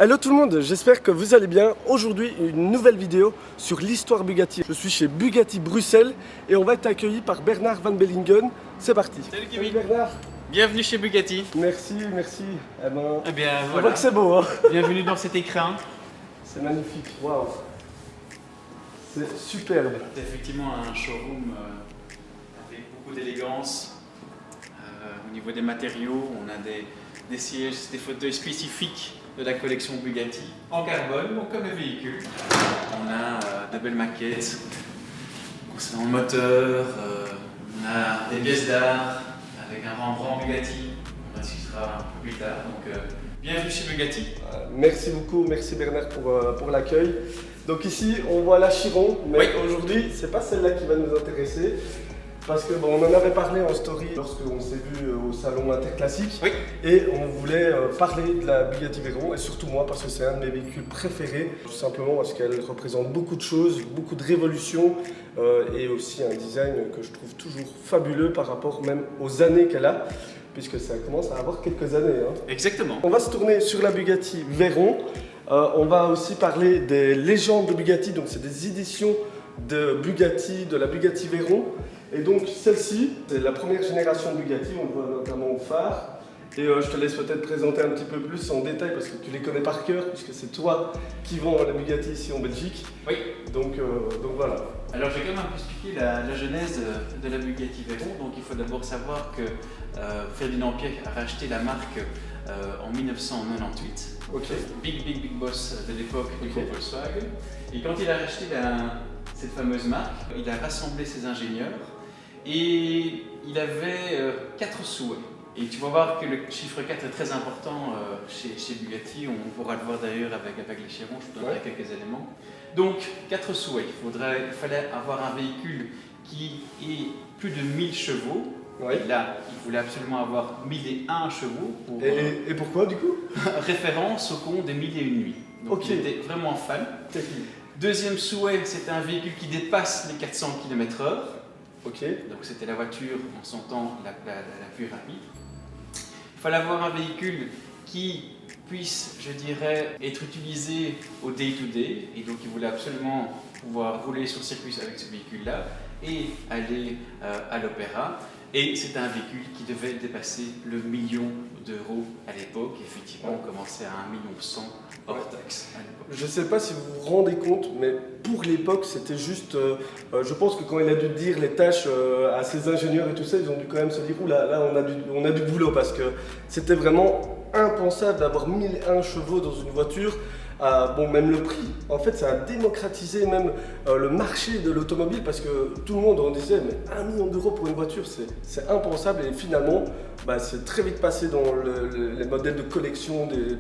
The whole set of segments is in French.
Hello tout le monde, j'espère que vous allez bien. Aujourd'hui, une nouvelle vidéo sur l'histoire Bugatti. Je suis chez Bugatti Bruxelles et on va être accueilli par Bernard Van Bellingen. C'est parti. Salut Kevin. Salut Bernard. Bienvenue chez Bugatti. Merci. Eh bien On voilà. voit que c'est beau, hein. Bienvenue dans cet écran. C'est magnifique, waouh. C'est superbe. C'est effectivement un showroom avec beaucoup d'élégance. Au niveau des matériaux, on a des sièges, des fauteuils spécifiques de la collection Bugatti en carbone, donc comme le véhicule. On a de belles maquettes concernant le moteur, on a des pièces d'art avec un Rembrandt Bugatti, on en discutera un peu plus tard. Donc bienvenue chez Bugatti. Merci beaucoup, merci Bernard pour l'accueil. Donc ici, on voit la Chiron, mais Oui. aujourd'hui, c'est pas celle-là qui va nous intéresser. Parce que bon, on en avait parlé en story lorsqu'on s'est vu au salon Interclassique. Oui. Et on voulait parler de la Bugatti Veyron, et surtout moi parce que c'est un de mes véhicules préférés. Tout simplement parce qu'elle représente beaucoup de choses, beaucoup de révolutions et aussi un design que je trouve toujours fabuleux par rapport même aux années qu'elle a, puisque ça commence à avoir quelques années. Hein. Exactement. On va se tourner sur la Bugatti Veyron. On va aussi parler des légendes de Bugatti, donc c'est des éditions de Bugatti, de la Bugatti Veyron. Et donc celle-ci, c'est la première génération de Bugatti, on le voit notamment au phare. Et je te laisse peut-être présenter un petit peu plus en détail parce que tu les connais par cœur, puisque c'est toi qui vends la Bugatti ici en Belgique. Oui. Donc voilà. Alors j'ai quand même un peu expliqué la genèse de la Bugatti Veyron. Donc il faut d'abord savoir que Ferdinand Piëch a racheté la marque en 1998. Ok. Big boss de l'époque du Ok. groupe Volkswagen. Et quand il a racheté cette fameuse marque, il a rassemblé ses ingénieurs et il avait 4 souhaits. Et tu vas voir que le chiffre 4 est très important chez Bugatti, on pourra le voir d'ailleurs avec les Chiron, je te donnerai quelques éléments. Donc 4 souhaits, il fallait avoir un véhicule qui ait plus de 1000 chevaux. Ouais. Et là, il voulait absolument avoir 1001 chevaux pour Et pourquoi du coup? référence au conte des 1001 nuits. Donc Ok. il était vraiment fan. Technique. Deuxième souhait, c'était un véhicule qui dépasse les 400 km/h. Ok. Donc c'était la voiture en son temps la plus rapide. Il fallait avoir un véhicule qui puisse, je dirais, être utilisé au day-to-day. Et donc il voulait absolument pouvoir rouler sur circuit avec ce véhicule-là et aller à l'opéra. Et c'était un véhicule qui devait dépasser le 1 million d'euros à l'époque. Effectivement, on commençait à 1,1 million hors taxe à l'époque. Je ne sais pas si vous vous rendez compte, mais pour l'époque, c'était juste. Je pense que quand il a dû dire les tâches à ses ingénieurs et tout ça, ils ont dû quand même se dire oula, là on a du boulot parce que c'était vraiment impensable d'avoir 1001 chevaux dans une voiture. Bon, même le prix, en fait, ça a démocratisé même le marché de l'automobile parce que tout le monde en disait mais 1 million d'euros pour une voiture, c'est impensable et finalement, c'est très vite passé dans les modèles de collection de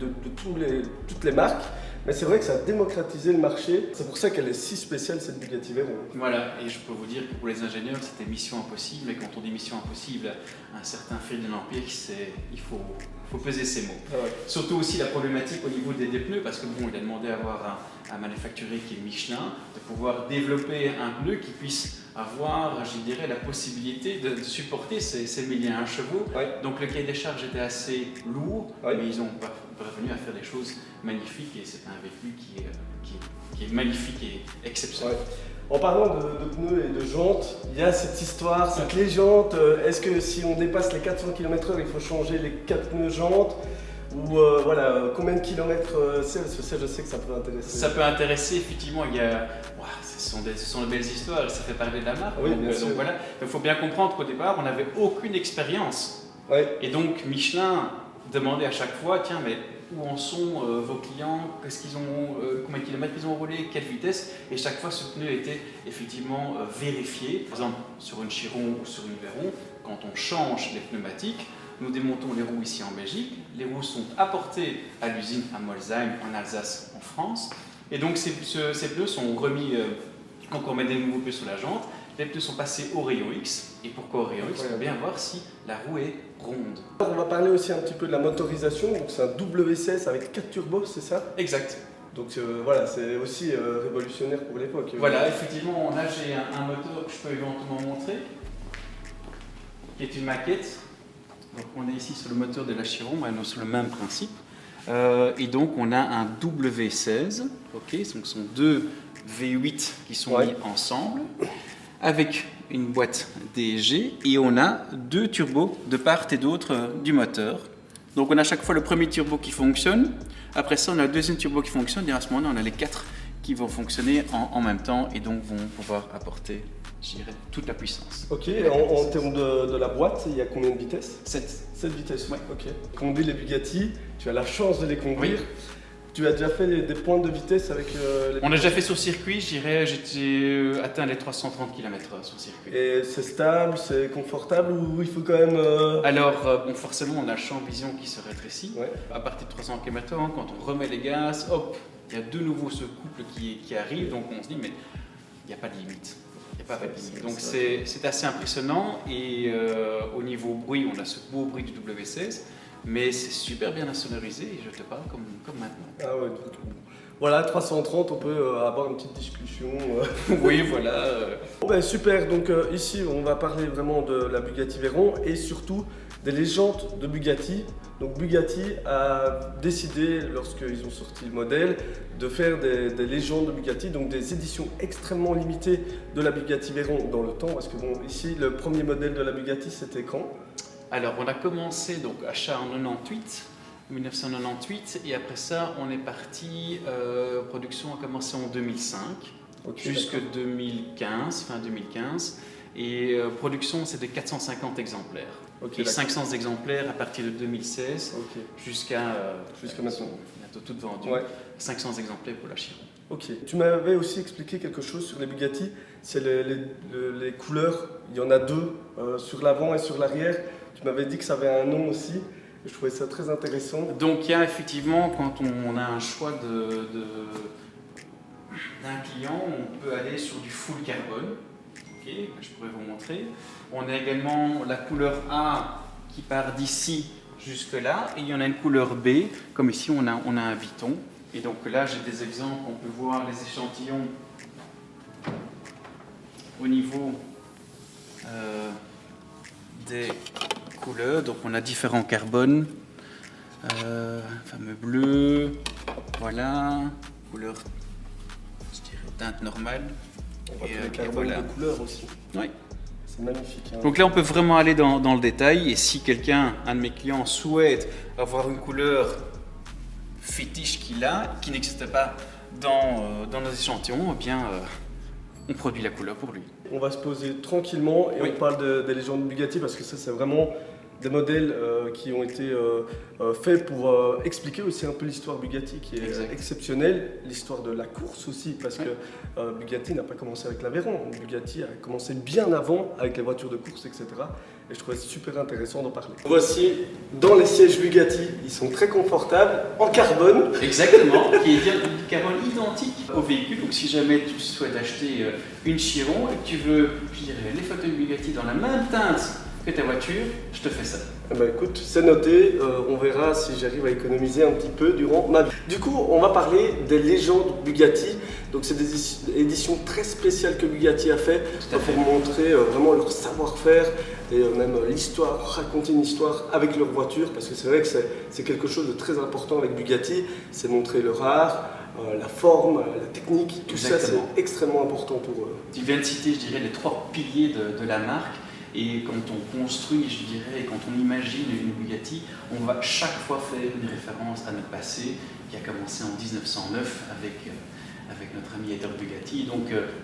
toutes les marques. Mais c'est vrai que ça a démocratisé le marché. C'est pour ça qu'elle est si spéciale cette Bugatti Veyron. Voilà, et je peux vous dire que pour les ingénieurs, c'était mission impossible. Et quand on dit mission impossible, un certain Ferdinand Piëch, il faut peser ses mots. Ah ouais. Surtout aussi la problématique au niveau des pneus, parce que bon, il a demandé à avoir un manufacturier qui est Michelin, de pouvoir développer un pneu qui puisse avoir, je dirais, la possibilité de supporter ces 1001 chevaux. Ouais. Donc le cahier des charges était assez lourd, Ouais. mais ils ont parvenu à faire des choses magnifiques et c'est un véhicule qui est magnifique et exceptionnel. Ouais. En parlant de pneus et de jantes, il y a cette histoire, cette légende. Est-ce que si on dépasse les 400 km/h, il faut changer les 4 pneus jantes? Ou voilà, combien de kilomètres c'est? Parce que ça, je sais que ça peut intéresser. Ça peut intéresser, effectivement, ce sont de belles histoires et ça fait parler de la marque. Oui, donc, bien sûr. donc voilà, il faut bien comprendre qu'au départ, on n'avait aucune expérience. Ouais. Et donc Michelin demandait à chaque fois, tiens, mais où en sont vos clients, qu'est-ce qu'ils ont, combien de kilomètres ils ont roulé, quelle vitesse, et chaque fois ce pneu était effectivement vérifié. Par exemple, sur une Chiron ou sur une Veyron, quand on change les pneumatiques, nous démontons les roues ici en Belgique, les roues sont apportées à l'usine à Molsheim en Alsace en France, et donc ces pneus sont remis, quand on met des nouveaux pneus sur la jante, les pneus sont passés au rayon X, et pourquoi au rayon X? Pour bien voir si la roue est ronde. On va parler aussi un petit peu de la motorisation. Donc c'est un W16 avec 4 turbos, c'est ça? Exact. Donc voilà, c'est aussi révolutionnaire pour l'époque. Voilà, effectivement, là j'ai un moteur que je peux éventuellement montrer, qui est une maquette. Donc on est ici sur le moteur de la Chiron, sur le même principe. Et donc on a un W16, ok, donc ce sont deux V8 qui sont mis ensemble, avec une boîte DSG, et on a deux turbos de part et d'autre du moteur. Donc on a à chaque fois le premier turbo qui fonctionne, après ça on a le deuxième turbo qui fonctionne, et à ce moment-là on a les quatre qui vont fonctionner en même temps, et donc vont pouvoir apporter, je dirais, toute la puissance. Ok, et en termes de la boîte, il y a combien de vitesses? 7 vitesses, ouais. Ok. Conduire les Bugatti, tu as la chance de les conduire. Oui. Tu as déjà fait des pointes de vitesse avec les... On a déjà fait sur circuit, je dirais, j'ai atteint les 330 km/h sur circuit. Et c'est stable, c'est confortable ou il faut quand même... Alors, bon, forcément, on a le champ de vision qui se rétrécit. Ouais. À partir de 300 km/h, quand on remet les gaz, hop, il y a de nouveau ce couple qui arrive, donc on se dit, mais il n'y a pas de limite. Il n'y a pas de limite. Donc c'est assez impressionnant, et au niveau bruit, on a ce beau bruit du W16, mais c'est super bien insonorisé, et je te parle comme maintenant. Ah ouais, voilà, 330, on peut avoir une petite discussion. Oui, voilà. Bon, ben, super, donc ici on va parler vraiment de la Bugatti Veyron et surtout des légendes de Bugatti. Donc Bugatti a décidé, lorsqu'ils ont sorti le modèle, de faire des légendes de Bugatti, donc des éditions extrêmement limitées de la Bugatti Veyron dans le temps, parce que bon, ici le premier modèle de la Bugatti c'était quand? Alors on a commencé donc achat en 1998, et après ça on est parti, production a commencé en 2005, jusque 2015, fin 2015, et production c'était 450 exemplaires. Et 500 exemplaires à partir de 2016 jusqu'à maintenant. Bientôt toutes vendues. 500 exemplaires pour la Chiron. Ok. Tu m'avais aussi expliqué quelque chose sur les Bugatti, c'est les couleurs. Il y en a deux, sur l'avant et sur l'arrière. Tu m'avais dit que ça avait un nom aussi. Je trouvais ça très intéressant. Donc il y a effectivement, quand on a un choix d'un client, on peut aller sur du full carbone. Ok, je pourrais vous montrer. On a également la couleur A qui part d'ici jusque là, et il y en a une couleur B, comme ici on a un Vuitton. Et donc là j'ai des exemples, on peut voir les échantillons au niveau des couleurs. Donc on a différents carbones, fameux bleu, voilà, couleur, je dirais teinte normale. On voit tous les carbones de couleurs aussi. Oui. C'est magnifique. Hein. Donc là on peut vraiment aller dans le détail, et si quelqu'un, un de mes clients, souhaite avoir une couleur fétiche qu'il a, qui n'existe pas dans nos échantillons, eh bien on produit la couleur pour lui. On va se poser tranquillement et on parle des légendes Bugatti, parce que ça c'est vraiment des modèles qui ont été faits pour expliquer aussi un peu l'histoire Bugatti qui est exceptionnelle, l'histoire de la course aussi, parce que Bugatti n'a pas commencé avec la Veyron, Bugatti a commencé bien avant avec les voitures de course, etc. Et je trouvais super intéressant d'en parler. Voici dans les sièges Bugatti, ils sont très confortables, en carbone. Exactement, qui est du carbone identique au véhicule. Donc si jamais tu souhaites acheter une Chiron et que tu veux, je dirais, les fauteuils Bugatti dans la même teinte que ta voiture, je te fais ça. Eh ben écoute, c'est noté, on verra si j'arrive à économiser un petit peu durant ma vie. Du coup, on va parler des légendes Bugatti. Donc c'est des éditions très spéciales que Bugatti a fait pour montrer vraiment leur savoir-faire et même l'histoire, raconter une histoire avec leur voiture, parce que c'est vrai que c'est quelque chose de très important avec Bugatti, c'est montrer leur art, la forme, la technique, tout ça c'est extrêmement important pour eux. Tu viens de citer, je dirais, les trois piliers de la marque. Et quand on construit, je dirais, quand on imagine une Bugatti, on va chaque fois faire une référence à notre passé qui a commencé en 1909 avec notre ami Heather Bugatti.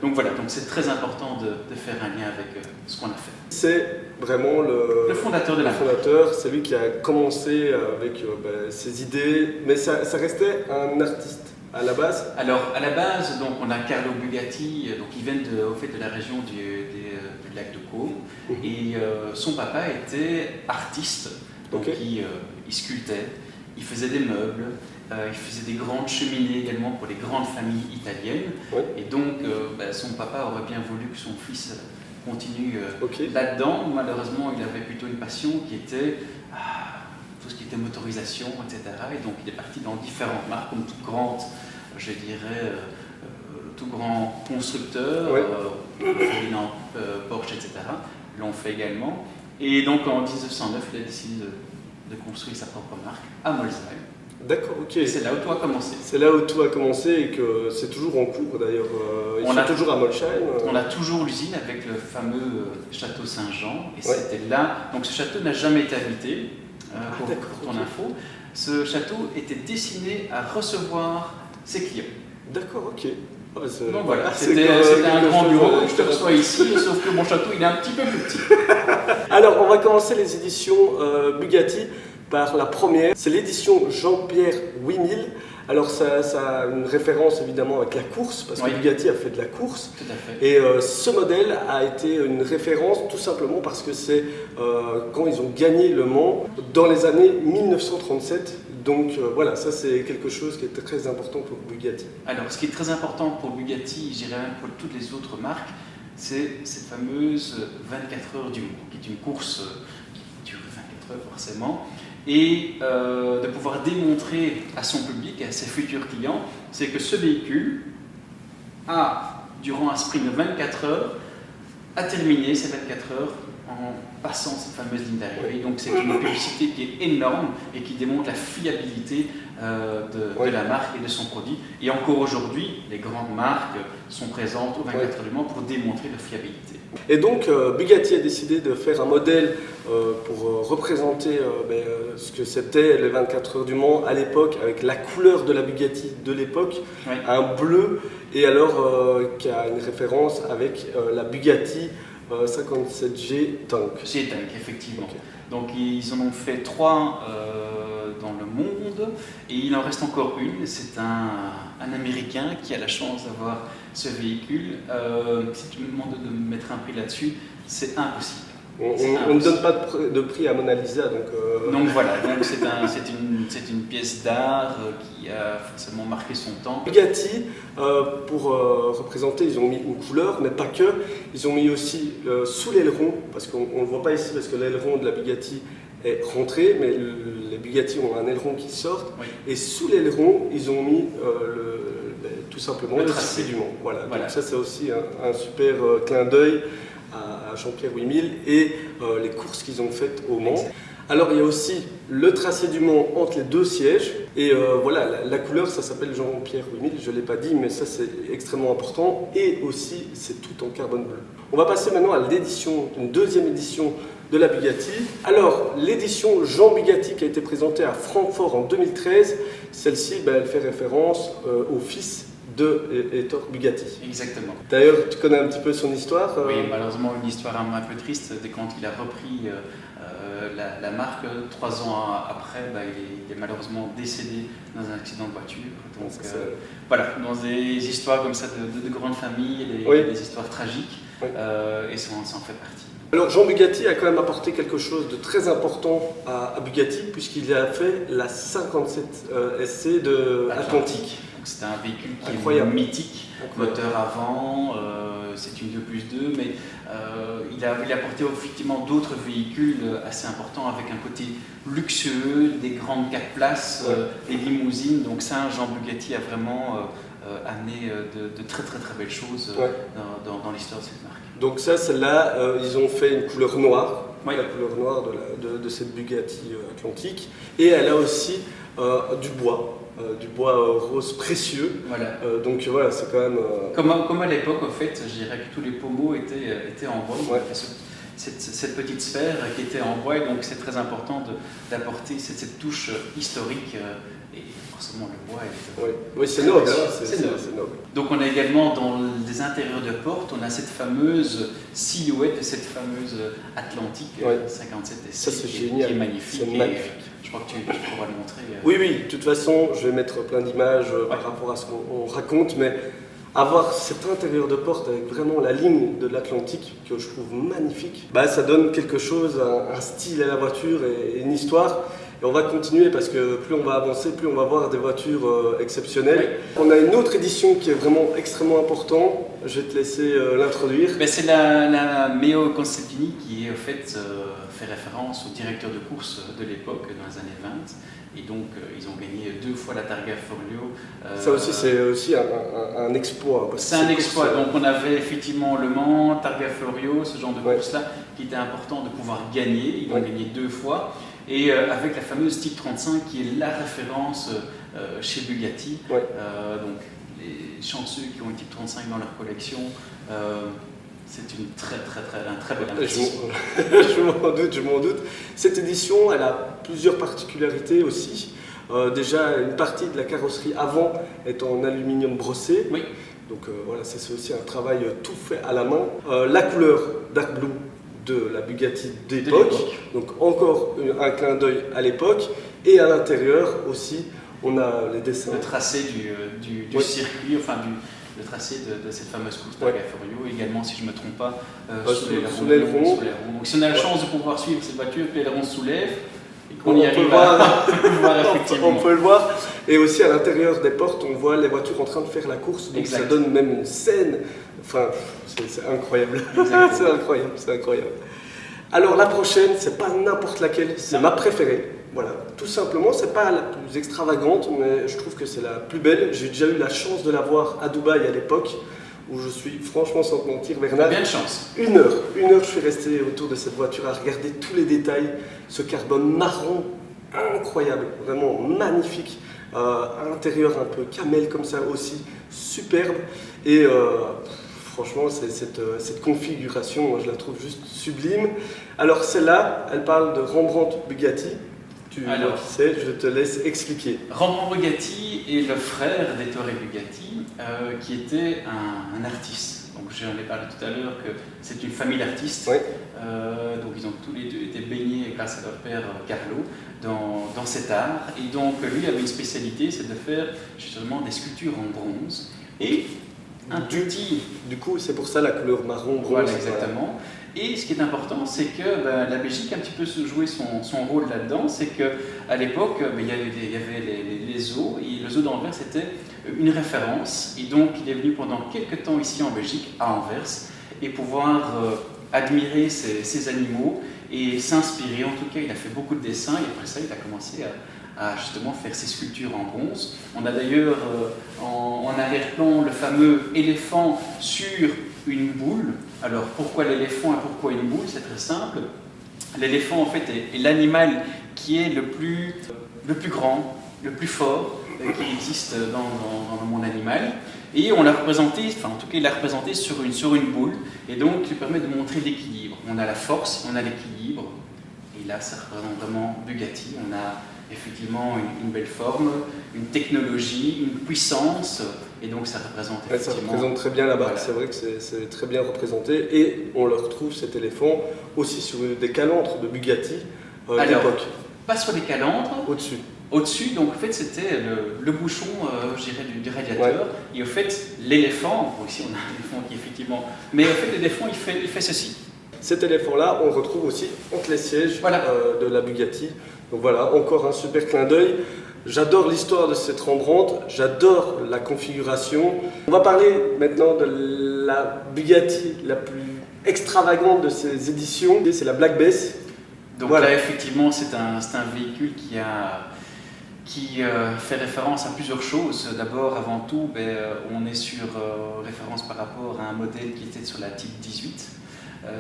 Donc voilà, donc c'est très important de faire un lien avec ce qu'on a fait. C'est vraiment le fondateur de la marque. C'est lui qui a commencé avec ses idées, mais ça restait un artiste. À la base? Alors, à la base, donc, on a Carlo Bugatti, donc ils viennent de la région du lac de Caume, et son papa était artiste, donc il sculptait, il faisait des meubles, il faisait des grandes cheminées également pour les grandes familles italiennes, et donc son papa aurait bien voulu que son fils continue là-dedans. Malheureusement, il avait plutôt une passion qui était tout ce qui était motorisation, etc. Et donc il est parti dans différentes marques, comme toute grande, je dirais, tout grand constructeur, Porsche, etc. l'ont fait également. Et donc en 1909, il a décidé de construire sa propre marque à Molsheim. D'accord, ok. Et c'est là où tout a commencé. C'est là où tout a commencé et que c'est toujours en cours d'ailleurs. Ils sont toujours à Molsheim. On a toujours l'usine avec le fameux château Saint-Jean. Et c'était là. Donc ce château n'a jamais été habité, pour ton info. Ce château était destiné à recevoir ses clients. D'accord, ok. Donc voilà, c'était un grand bureau. Je te reçois ici, sauf que mon château il est un petit peu plus petit. Alors on va commencer les éditions Bugatti par la première. C'est l'édition Jean-Pierre 8000. Alors ça a une référence évidemment avec la course, parce que Bugatti a fait de la course. Tout à fait. Et ce modèle a été une référence tout simplement parce que c'est quand ils ont gagné Le Mans dans les années 1937. Donc voilà, ça c'est quelque chose qui est très important pour Bugatti. Alors ce qui est très important pour Bugatti, je dirais même pour toutes les autres marques, c'est cette fameuse 24 heures du Mans, qui est une course qui dure 24 heures forcément. Et de pouvoir démontrer à son public, à ses futurs clients, c'est que ce véhicule a, durant un sprint de 24 heures, a terminé ces 24 heures en passant cette fameuse ligne d'arrivée. Donc c'est une publicité qui est énorme et qui démontre la fiabilité de la marque et de son produit. Et encore aujourd'hui, les grandes marques sont présentes au 24 heures du Mans pour démontrer leur fiabilité. Et donc Bugatti a décidé de faire un modèle pour représenter ce que c'était les 24 heures du Mans à l'époque, avec la couleur de la Bugatti de l'époque, un bleu, et alors qui a une référence avec la Bugatti 57G Tank. G-Tank, effectivement. Okay. Donc ils en ont fait 3 dans le monde et il en reste encore une. C'est un Américain qui a la chance d'avoir ce véhicule. Si tu me demandes de mettre un prix là-dessus, c'est impossible. On ne donne pas de prix à Mona Lisa. Donc voilà, c'est une pièce d'art qui a forcément marqué son temps. Bugatti, pour représenter, ils ont mis une couleur, mais pas que. Ils ont mis aussi sous l'aileron, parce qu'on ne le voit pas ici, parce que l'aileron de la Bugatti est rentré, mais les Bugatti ont un aileron qui sort. Oui. Et sous l'aileron, ils ont mis tout simplement le tracé du Mans. Voilà. Donc ça, c'est aussi un super clin d'œil à Jean-Pierre 8000 et les courses qu'ils ont faites au Mans. Exact. Alors il y a aussi le tracé du Mans entre les 2 sièges et voilà, la couleur ça s'appelle Jean-Pierre 8000, je ne l'ai pas dit mais ça c'est extrêmement important et aussi c'est tout en carbone bleu. On va passer maintenant à l'édition, une deuxième édition de la Bugatti. Alors l'édition Jean Bugatti qui a été présentée à Francfort en 2013, celle-ci elle fait référence au fils de Ettore Bugatti. Exactement. D'ailleurs, tu connais un petit peu son histoire Oui, malheureusement une histoire un peu triste. Dès quand il a repris la marque, 3 ans après, il est malheureusement décédé dans un accident de voiture. Donc voilà, dans des histoires comme ça de grandes familles, des histoires tragiques, et ça en fait partie. Alors Jean Bugatti a quand même apporté quelque chose de très important à Bugatti puisqu'il a fait la 57 SC de Atlantique. C'est un véhicule qui est mythique, moteur avant, c'est une 2+2, mais il a apporté effectivement d'autres véhicules assez importants avec un côté luxueux, des grandes 4 places, des limousines. Donc ça, Jean Bugatti a vraiment amené de très belles choses dans l'histoire de cette marque. Donc ça, celle-là, ils ont fait une couleur noire, la couleur noire de cette Bugatti Atlantique, et elle a aussi du bois rose précieux. Voilà. Donc voilà, c'est quand même... Comme à l'époque, en fait, je dirais que tous les pommeaux étaient en bois. Cette petite sphère qui était en bois, et donc c'est très important d'apporter cette touche historique. Et forcément, le bois est... Oui, c'est noble. C'est noble. Donc on a également dans les intérieurs de porte, on a cette fameuse silhouette, cette fameuse Atlantique 57 SC qui est magnifique. C'est magnifique. Je crois que tu pourras le montrer. Oui, de toute façon, je vais mettre plein d'images par rapport à ce qu'on raconte, mais avoir cet intérieur de porte avec vraiment la ligne de l'Atlantique, que je trouve magnifique, ça donne quelque chose, un style à la voiture et une histoire. Et on va continuer parce que plus on va avancer, plus on va voir des voitures exceptionnelles. On a une autre édition qui est vraiment extrêmement importante. Je vais te laisser l'introduire. C'est la Meo Constantini qui en fait fait référence au directeur de course de l'époque, dans les années 20. Et donc ils ont gagné 2 fois la Targa Florio. Ça aussi, c'est aussi un exploit. C'est un exploit. Donc on avait effectivement Le Mans, Targa Florio, ce genre de course-là, qui était important de pouvoir gagner. Ils ont gagné 2 fois. et avec la fameuse Type 35 qui est la référence chez Bugatti. Ouais. Donc les chanceux qui ont une Type 35 dans leur collection, c'est un très bel investissement. Je m'en doute. Cette édition, elle a plusieurs particularités aussi. Déjà, une partie de la carrosserie avant est en aluminium brossé. Oui. Donc voilà, c'est aussi un travail tout fait à la main. La couleur Dark Blue de la Bugatti d'époque. Donc encore un clin d'œil à l'époque. Et à l'intérieur aussi, on a les dessins. Le tracé du circuit, enfin le tracé de cette fameuse course Targa Florio, également si je ne me trompe pas, sous l'aileron. Donc si on a la chance de pouvoir suivre cette voiture, que l'aileron se soulève, et qu'on On y arrive on peut le voir. Et aussi à l'intérieur des portes, on voit les voitures en train de faire la course. Donc exact. Ça donne même une scène. Enfin, c'est incroyable. C'est incroyable. Alors la prochaine, c'est pas n'importe laquelle, c'est ma préférée. Voilà, tout simplement, c'est pas la plus extravagante, mais je trouve que c'est la plus belle. J'ai déjà eu la chance de la voir à Dubaï à l'époque, où je suis, franchement, sans te mentir, Bernard, bien de chance. Une heure, je suis resté autour de cette voiture à regarder tous les détails. Ce carbone marron, incroyable, vraiment magnifique. À l'intérieur un peu camel comme ça aussi, superbe. Et franchement, cette configuration, moi, je la trouve juste sublime. Alors celle-là, elle parle de Rembrandt Bugatti. Tu vois qui c'est, je te laisse expliquer. Rembrandt Bugatti est le frère d'Ettore Bugatti, qui était un artiste. Donc j'en ai parlé tout à l'heure que c'est une famille d'artistes. Oui. Donc ils ont tous les deux été baignés grâce à leur père Carlo dans cet art. Et donc lui avait une spécialité, c'est de faire justement des sculptures en bronze. Et du coup, c'est pour ça la couleur marron bronze. Voilà, exactement. Et ce qui est important, c'est que la Belgique a un petit peu joué son rôle là-dedans. C'est qu'à l'époque, il y avait les zoos, et le zoo d'Anvers était une référence. Et donc, il est venu pendant quelques temps ici en Belgique, à Anvers, et pouvoir admirer ces animaux et s'inspirer. En tout cas, il a fait beaucoup de dessins, et après ça, il a commencé à justement faire ses sculptures en bronze. On a d'ailleurs en arrière-plan le fameux éléphant sur une boule. Alors pourquoi l'éléphant et pourquoi une boule? C'est très simple. L'éléphant en fait est l'animal qui est le plus grand, le plus fort qui existe dans le monde animal. Et on l'a représenté, enfin en tout cas il l'a représenté sur une boule, et donc il permet de montrer l'équilibre. On a la force, on a l'équilibre, et là ça représente vraiment Bugatti. On a effectivement une belle forme, une technologie, une puissance, et donc ça représente effectivement... Ça représente très bien la barque, c'est vrai que c'est très bien représenté, et on le retrouve cet éléphant aussi sur des calandres de Bugatti d'époque. Pas sur les calandres. Au-dessus. Au-dessus, donc en fait c'était le bouchon, je dirais, du radiateur, et au fait l'éléphant, bon, ici on a un éléphant qui effectivement... Mais au fait l'éléphant il fait ceci. Cet éléphant-là, on le retrouve aussi entre les sièges de la Bugatti. Donc voilà, encore un super clin d'œil. J'adore l'histoire de cette Rembrandt, j'adore la configuration. On va parler maintenant de la Bugatti la plus extravagante de ces éditions, c'est la Black Bess. Donc là, effectivement, c'est un véhicule qui fait référence à plusieurs choses. D'abord, avant tout, on est sur référence par rapport à un modèle qui était sur la Type 18.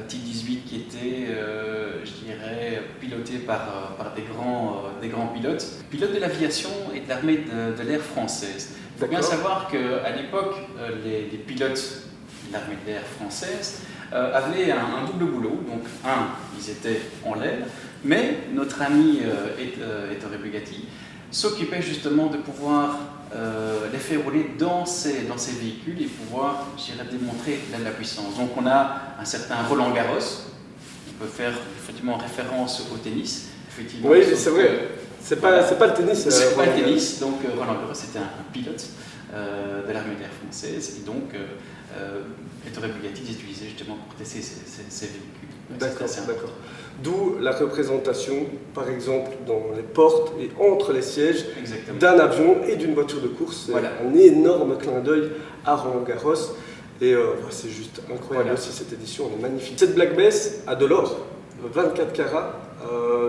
Type 18 qui était, je dirais, piloté par des grands pilotes de l'aviation et de l'armée de l'air française. Il faut bien savoir qu'à l'époque, les pilotes de l'armée de l'air française avaient un double boulot. Donc, ils étaient en l'air, mais notre ami Ettore Bugatti s'occupait justement de pouvoir les faire rouler dans ces véhicules et pouvoir, je dirais, démontrer la puissance. Donc on a un certain Roland Garros, on peut faire effectivement référence au tennis. Effectivement, oui, c'est vrai, c'est pas le tennis. C'est pas le tennis, donc Roland Garros c'était un pilote de l'armée de l'air française, et donc Ettore Bugatti les utilisait justement pour tester ces véhicules. D'accord. D'où la représentation, par exemple, dans les portes et entre les sièges d'un avion et d'une voiture de course. C'est un énorme clin d'œil à Roland Garros. Et c'est juste incroyable aussi cette édition, elle est magnifique. Cette Black Bess a de l'or, 24 carats,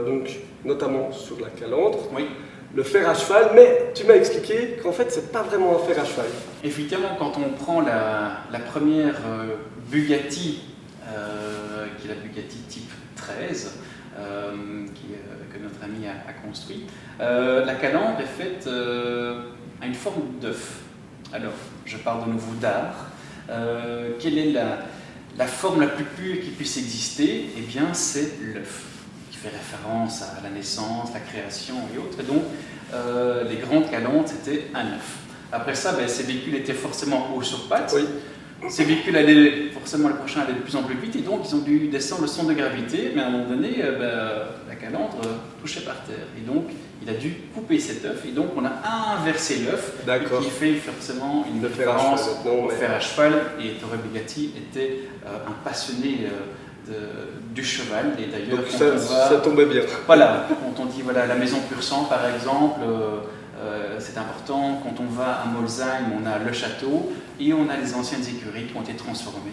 donc notamment sur la calandre. Oui. Le fer à cheval, mais tu m'as expliqué qu'en fait c'est pas vraiment un fer à cheval. Effectivement, quand on prend la première Bugatti, qui est la Bugatti Type 13, que notre ami a construit. La calandre est faite à une forme d'œuf. Alors, je parle de nouveau d'art. Quelle est la forme la plus pure qui puisse exister? Eh bien, c'est l'œuf, qui fait référence à la naissance, la création et autres. Et donc, les grandes calandres, c'était un œuf. Après ça, ces véhicules étaient forcément hauts sur pattes. Oui. Ces véhicules allaient, forcément, le prochain allait de plus en plus vite, et donc ils ont dû descendre le centre de gravité, mais à un moment donné, la calandre touchait par terre. Et donc, il a dû couper cet œuf, et donc on a inversé l'œuf, qui fait forcément une référence au fer à cheval. Et Ettore Bugatti était un passionné du cheval, et d'ailleurs, ça tombait bien. Voilà, quand on dit voilà, la maison pur sang, par exemple, c'est important. Quand on va à Molsheim, on a le château et on a les anciennes écuries qui ont été transformées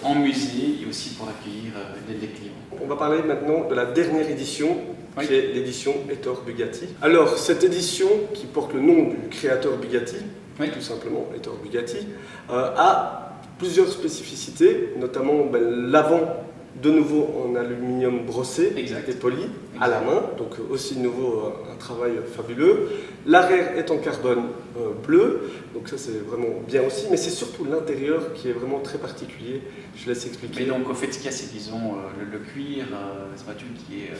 en musée, et aussi pour accueillir les clients. On va parler maintenant de la dernière édition, qui est l'édition Ettore Bugatti. Alors, cette édition, qui porte le nom du créateur Bugatti, tout simplement Ettore Bugatti, a plusieurs spécificités, notamment l'avant, de nouveau en aluminium brossé et poli à la main, donc aussi de nouveau un travail fabuleux. L'arrière est en carbone bleu, donc ça c'est vraiment bien aussi, mais c'est surtout l'intérieur qui est vraiment très particulier. Je laisse expliquer. Mais donc au fait, ce qu'il y a, c'est disons le cuir, cette voiture qui est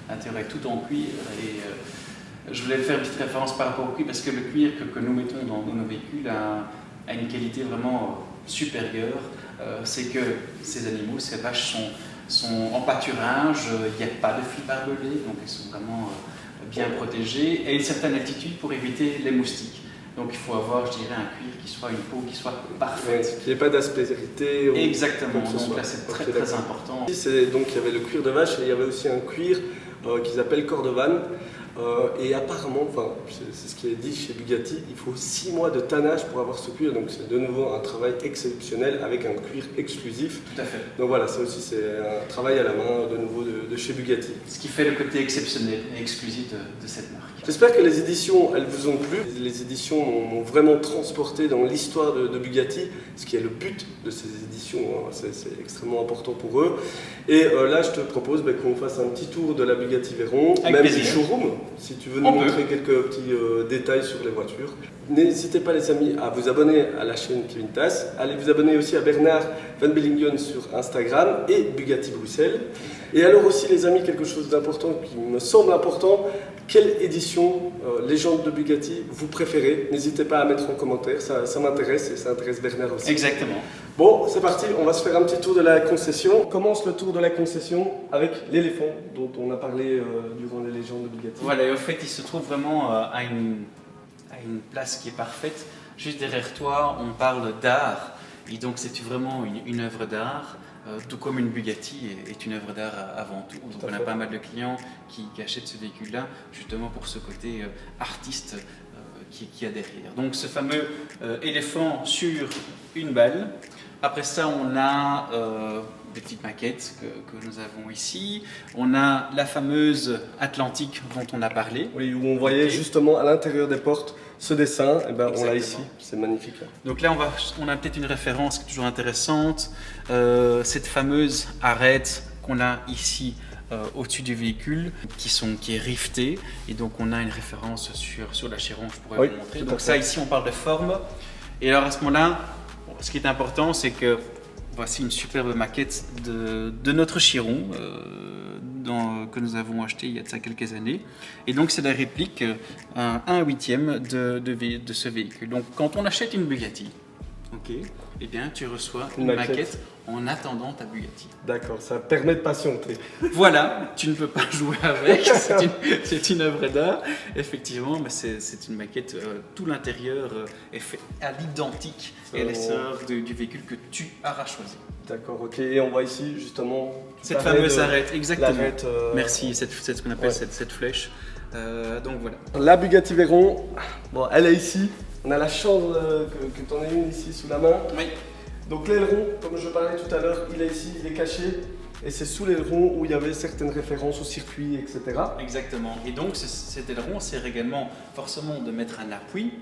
l'intérieur est tout en cuir, et je voulais faire une petite référence par rapport au cuir parce que le cuir que nous mettons dans nos véhicules a une qualité vraiment supérieure. C'est que ces animaux, ces vaches sont en pâturage, il n'y a pas de fil barbelé, donc elles sont vraiment bien protégées, et à une certaine altitude pour éviter les moustiques. Donc il faut avoir, je dirais, un cuir qui soit, une peau qui soit parfaite. Qu'il n'y ait pas d'aspérité. Exactement, donc là c'est très important. Donc il y avait le cuir de vache et il y avait aussi un cuir qu'ils appellent cordovan. Et apparemment, c'est ce qui est dit chez Bugatti, il faut 6 mois de tannage pour avoir ce cuir, donc c'est de nouveau un travail exceptionnel avec un cuir exclusif. Tout à fait. Donc voilà, ça aussi c'est un travail à la main de nouveau de chez Bugatti. Ce qui fait le côté exceptionnel et exclusif de cette marque. J'espère que les éditions, elles vous ont plu. Les éditions m'ont vraiment transporté dans l'histoire de Bugatti, ce qui est le but de ces éditions, c'est extrêmement important pour eux. Et là, je te propose qu'on fasse un petit tour de la Bugatti Veyron, même du showroom, si tu veux nous montrer quelques petits détails sur les voitures. N'hésitez pas les amis à vous abonner à la chaîne Kevin Tass, allez vous abonner aussi à Bernard Van Bellingen sur Instagram et Bugatti Bruxelles. Et alors aussi les amis, quelque chose d'important qui me semble important, quelle édition légende de Bugatti vous préférez? N'hésitez pas à mettre en commentaire, ça m'intéresse et ça intéresse Bernard aussi. Exactement. Bon, c'est parti, on va se faire un petit tour de la concession. On commence le tour de la concession avec l'éléphant dont on a parlé durant les légendes de Bugatti. Voilà, et au fait, il se trouve vraiment à une place qui est parfaite. Juste derrière toi, on parle d'art, et donc c'est vraiment une œuvre d'art. Tout comme une Bugatti est une œuvre d'art avant tout. Donc on a pas mal de clients qui achètent ce véhicule-là justement pour ce côté artiste qui a derrière. Donc ce fameux éléphant sur une balle. Après ça, on a des petites maquettes que nous avons ici. On a la fameuse Atlantique dont on a parlé. Oui, où on voyait justement à l'intérieur des portes ce dessin, et on l'a ici, c'est magnifique. Donc là, on a peut-être une référence qui est toujours intéressante, cette fameuse arête qu'on a ici au-dessus du véhicule, qui est rivetée, et donc on a une référence sur la Chiron, je pourrais vous montrer. Donc ça, ici, on parle de forme, et alors à ce moment-là, ce qui est important, c'est que voici une superbe maquette de notre Chiron, que nous avons acheté il y a de ça quelques années. Et donc c'est la réplique, un 1/8 de ce véhicule. Donc quand on achète une Bugatti, eh bien tu reçois une maquette en attendant ta Bugatti. D'accord, ça permet de patienter. Voilà, tu ne peux pas jouer avec, c'est une œuvre d'art, effectivement, mais c'est une maquette, tout l'intérieur est fait à l'identique et à l'essor du véhicule que tu auras choisi. D'accord, ok, et on voit ici justement cette fameuse arête, exactement. Merci, c'est ce qu'on appelle cette flèche. Donc voilà. La Bugatti Veyron, bon, elle est ici. On a la chance que tu en aies une ici sous la main. Oui. Donc l'aileron, comme je parlais tout à l'heure, il est ici, il est caché. Et c'est sous l'aileron où il y avait certaines références au circuit, etc. Exactement. Et donc cet aileron sert également forcément de mettre un appui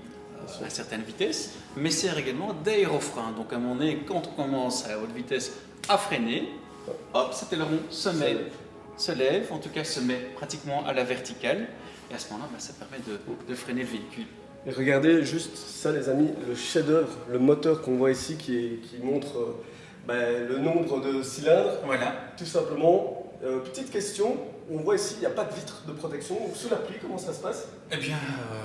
à certaines vitesses, mais sert également d'aérofrein. Donc à un moment donné, quand on commence à haute vitesse à freiner, hop, cet aileron se met se lève, en tout cas se met pratiquement à la verticale. Et à ce moment-là, ça permet de freiner le véhicule. Et regardez juste ça les amis, le chef-d'œuvre, le moteur qu'on voit ici qui montre le nombre de cylindres. Voilà. Tout simplement. Petite question, on voit ici il n'y a pas de vitre de protection, donc sous la pluie comment ça se passe? Eh bien,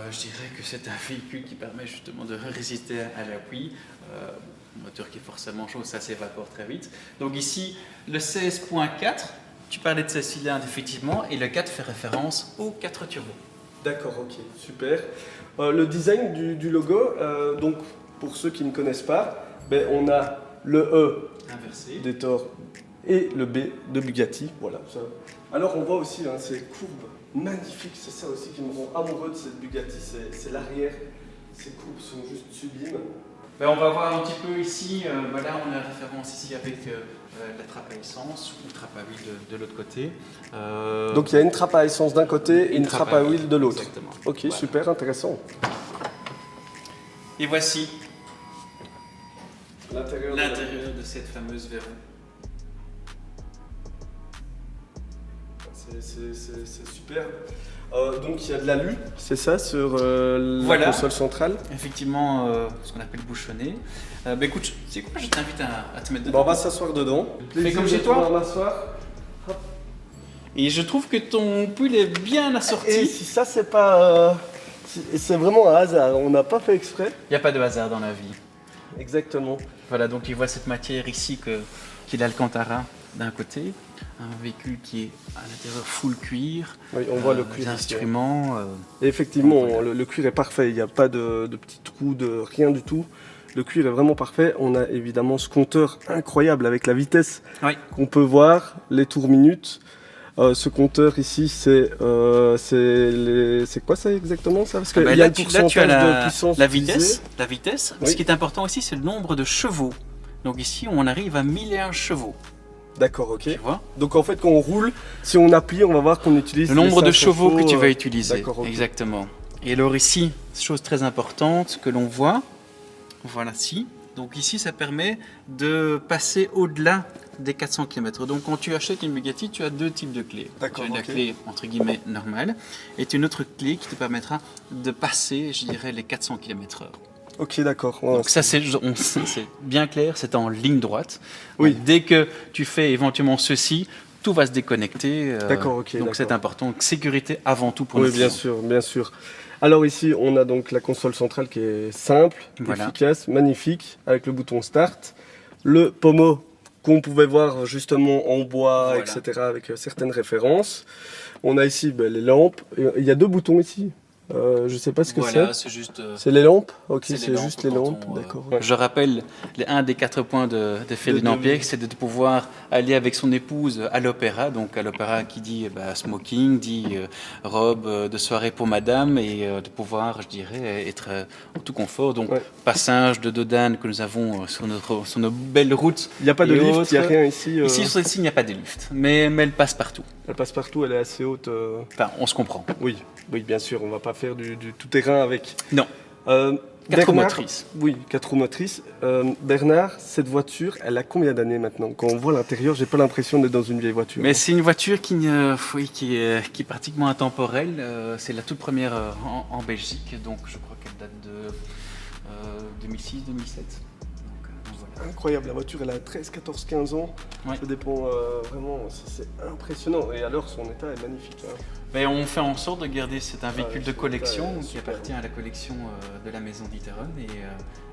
je dirais que c'est un véhicule qui permet justement de résister à la pluie. Un moteur qui est forcément chaud, ça s'évapore très vite. Donc ici, le 16.4, tu parlais de 16 cylindres effectivement, et le 4 fait référence aux 4 turbos. D'accord, ok, super. Le design du logo, donc pour ceux qui ne connaissent pas, on a le E inversé d'Ettor et le B de Bugatti, voilà. Ça. Alors on voit aussi ces courbes magnifiques, c'est ça aussi qui me rend amoureux de cette Bugatti, c'est l'arrière. Ces courbes sont juste sublimes. On va voir un petit peu ici, là on a référence ici avec la trappe à essence ou trappe à huile de l'autre côté. Donc il y a une trappe à essence d'un côté et une trappe à huile de l'autre. Exactement. Ok, voilà. Super intéressant. Et voici l'intérieur de cette fameuse verrou. C'est super. Donc il y a de l'alu, c'est ça, sur la console centrale. Effectivement, ce qu'on appelle bouchonné. Écoute, c'est quoi? Je t'invite à te mettre dedans. On va s'asseoir dedans. Fais comme chez toi. M'asseoir. Et je trouve que ton pull est bien assorti. Et si ça, c'est pas. C'est vraiment un hasard, on n'a pas fait exprès. Il n'y a pas de hasard dans la vie. Exactement. Voilà, donc il voit cette matière ici qu'il a Alcantara d'un côté. Un véhicule qui est à l'intérieur full cuir. Oui, on voit le cuir. Les instruments. Et effectivement, le cuir est parfait. Il n'y a pas de petits trous, de rien du tout. Le cuir est vraiment parfait. On a évidemment ce compteur incroyable avec la vitesse qu'on peut voir, les tours minutes. Ce compteur ici, c'est quoi ça exactement ça? Parce que là, y a tu as la vitesse. Oui. Ce qui est important aussi, c'est le nombre de chevaux. Donc ici, on arrive à 1001 chevaux. D'accord, ok. Tu vois? Donc en fait, quand on roule, si on appuie, on va voir qu'on utilise le nombre de chevaux que tu vas utiliser. D'accord, okay. Exactement. Et alors ici, chose très importante que l'on voit, voilà ici. Donc ici, ça permet de passer au-delà des 400 km. Donc quand tu achètes une Bugatti, tu as deux types de clés. Tu as la clé entre guillemets normale et tu as une autre clé qui te permettra de passer, je dirais, les 400 km/h. Ok, d'accord. Ouais, donc ça, c'est bien clair, c'est en ligne droite. Oui. Donc, dès que tu fais éventuellement ceci, tout va se déconnecter. D'accord, ok. Donc c'est important. Donc, sécurité avant tout pour nous. Oui, bien sûr, bien sûr. Alors ici, on a donc la console centrale qui est simple, efficace, magnifique, avec le bouton Start. Le pommeau qu'on pouvait voir justement en bois, etc., avec certaines références. On a ici les lampes. Il y a deux boutons ici. Je sais pas ce que c'est. C'est les lampes. Ok, c'est juste les lampes. D'accord. Je rappelle, un des 4 points de Ferdinand Piëch, c'est de pouvoir aller avec son épouse à l'opéra. Donc à l'opéra qui dit smoking, dit robe de soirée pour madame, et de pouvoir, je dirais, être en tout confort. Donc passage de Dodane que nous avons sur nos belles routes. Il n'y a pas de lift, il n'y a rien ici. Ici, sur celle-ci, il n'y a pas de lift, mais elle passe partout. Elle passe partout, elle est assez haute. Enfin, on se comprend. Oui, bien sûr, on ne va pas faire du tout-terrain avec. Non. 4 roues motrices. Oui, 4 roues motrices. Bernard, cette voiture, elle a combien d'années maintenant? Quand on voit l'intérieur, j'ai pas l'impression d'être dans une vieille voiture. Mais c'est une voiture qui est pratiquement intemporelle. C'est la toute première en Belgique, donc je crois qu'elle date de 2006-2007. Incroyable, la voiture elle a 13, 14, 15 ans, ça dépend vraiment, c'est impressionnant et alors son état est magnifique. Hein. Mais on fait en sorte de garder, c'est un véhicule de collection qui appartient à la collection de la maison d'Iteron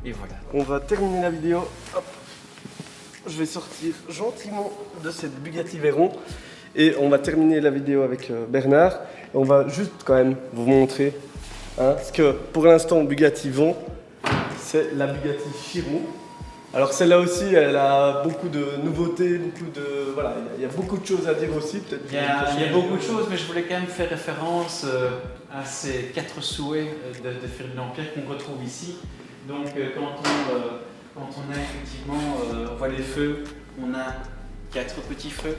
et voilà. On va terminer la vidéo, hop. Je vais sortir gentiment de cette Bugatti Veyron et on va terminer la vidéo avec Bernard. On va juste quand même vous montrer ce que pour l'instant Bugatti vend, c'est la Bugatti Chiron. Alors celle-là aussi, elle a beaucoup de nouveautés, il y a beaucoup de choses à dire aussi. Il y a beaucoup de choses, mais je voulais quand même faire référence à ces 4 souhaits de Ferdinand Piëch qu'on retrouve ici. Donc quand on a effectivement, on voit les feux, on a 4 petits feux,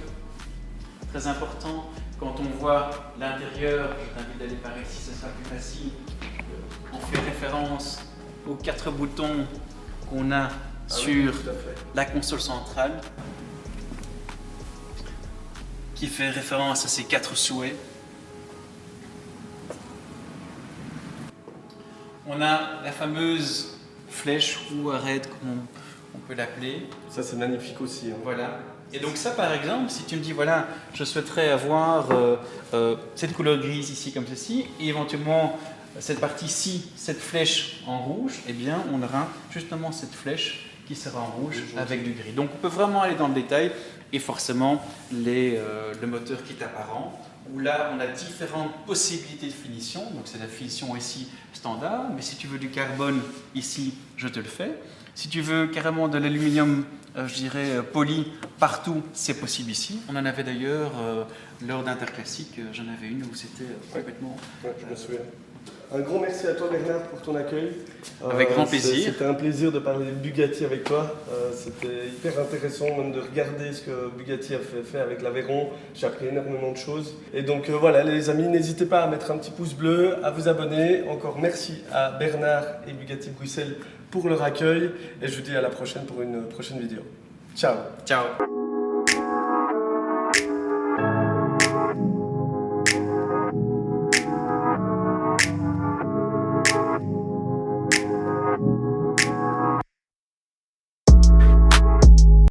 très important. Quand on voit l'intérieur, je t'invite d'aller par ici, ce sera plus facile. On fait référence aux 4 boutons qu'on a sur la console centrale qui fait référence à ces 4 souhaits. On a la fameuse flèche ou arête, comme on peut l'appeler. Ça, c'est magnifique aussi. Hein. Voilà. Et donc ça, par exemple, si tu me dis, voilà, je souhaiterais avoir cette couleur grise ici, comme ceci, et éventuellement cette partie-ci, cette flèche en rouge, eh bien, on aura justement cette flèche qui sera en rouge avec du gris. Donc on peut vraiment aller dans le détail, et forcément, le moteur qui est apparent, où là, on a différentes possibilités de finition. Donc c'est la finition ici standard, mais si tu veux du carbone ici, je te le fais. Si tu veux carrément de l'aluminium, je dirais poli partout, c'est possible ici. On en avait d'ailleurs lors d'Interclassique, j'en avais une où c'était complètement... Ouais, je me souviens. Un grand merci à toi Bernard pour ton accueil. Avec grand plaisir. C'était un plaisir de parler de Bugatti avec toi. C'était hyper intéressant même de regarder ce que Bugatti a fait avec l'Aveyron. J'ai appris énormément de choses. Et donc voilà les amis, n'hésitez pas à mettre un petit pouce bleu, à vous abonner. Encore merci à Bernard et Bugatti Bruxelles pour leur accueil. Et je vous dis à la prochaine pour une prochaine vidéo. Ciao. Ciao.